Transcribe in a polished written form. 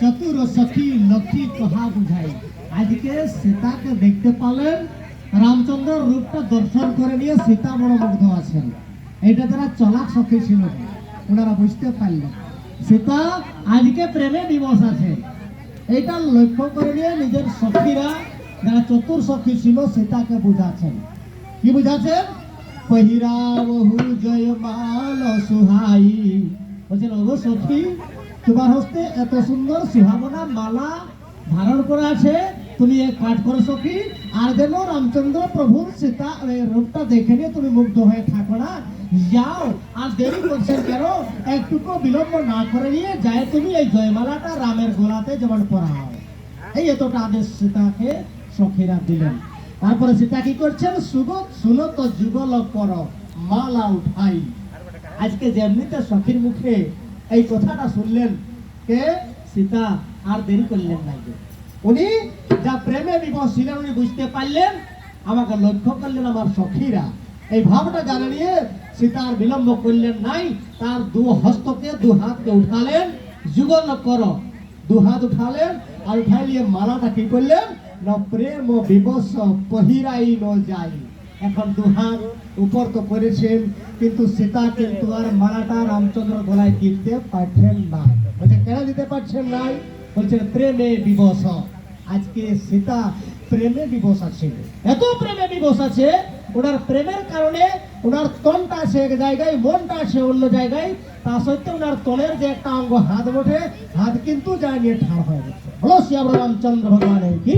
চতুর সখী লক্ষ্মী কহা বুঝাই। আজকে সীতাকে দেখতে পালেন, রামচন্দ্র রূপটা দর্শন করে নিয়ে সীতা বড় মুগ্ধ আছেন। এটা যারা চলাক সখী ছিল ওনারা বুঝতে পারলেন সীতা আজকে প্রেমে দিবস আছে। এটা লক্ষ্য করে নিয়ে নিজের সখীরা যারা চতুর সখী ছিল সীতাকে বুঝাচ্ছেন। কি বুঝাচ্ছেন? पहिरा बहु जयमाल सुहाई বলছেন, ওগো সখী তোমার হস্তে এত সুন্দর সুহাবনা মালা ধারণ করা আছে, তুমি এক কাজ করো সখী, আর যেন রামচন্দ্র প্রভুর সীতা রূপটা দেখে নিয়ে তুমি মুগ্ধ হয়ে থাকো না, যাও আর দেরি করছেন কেন, একটুকু বিলম্ব না করে নিয়ে যায় তুমি এই জয়মালাটা রামের গলাতে যেমন পরাও। এই এতটা আদেশ সীতাকে সখীরা দিলেন। তারপরে সীতা কি করছেন? শুনো তো যুগল কর মালা উঠাই। আজকে যেমনিতে সখীর মুখে এই কথাটা শুনলেন কে? সীতা আর দেরি করলেন না, উনি যা প্রেমে বিবশ ছিলেন উনি বুঝতে পারলেন, আমাকে লক্ষ্য করলেন আমার সখীরা, এই ভাবটা জানে নিয়ে সীতা আর বিলম্ব করলেন নাই। তার দু হস্তকে দু হাতকে উঠালেন, যুগল কর দু হাত উঠালেন, আর উঠাই নিয়ে মালাটা কি করলেন না প্রেম বিবশ পহিরাই ন যাই। এখন দু হাত উপর তো করেছেন, কিন্তু সীতা কিন্তু আর মালাটা রামচন্দ্র গলায় দিতে পারছেন না। বলছে কেন দিতে পারছেন নাই? বলছে প্রেমে বিবশ। আজকে সীতা প্রেমে বিবশ আছে, এত প্রেমে বিবশ আছে ওনার প্রেমের কারণে ওনার তনটা আছে এক জায়গায়, মনটা আছে অন্য জায়গায়, তা সত্ত্বেও ওনার তনের যে একটা অঙ্গ হাত বটে, হাত কিন্তু যায় নিয়ে ঠাড় হয়ে গেছে। বলো শ্রী রামচন্দ্র ভগবানের কি।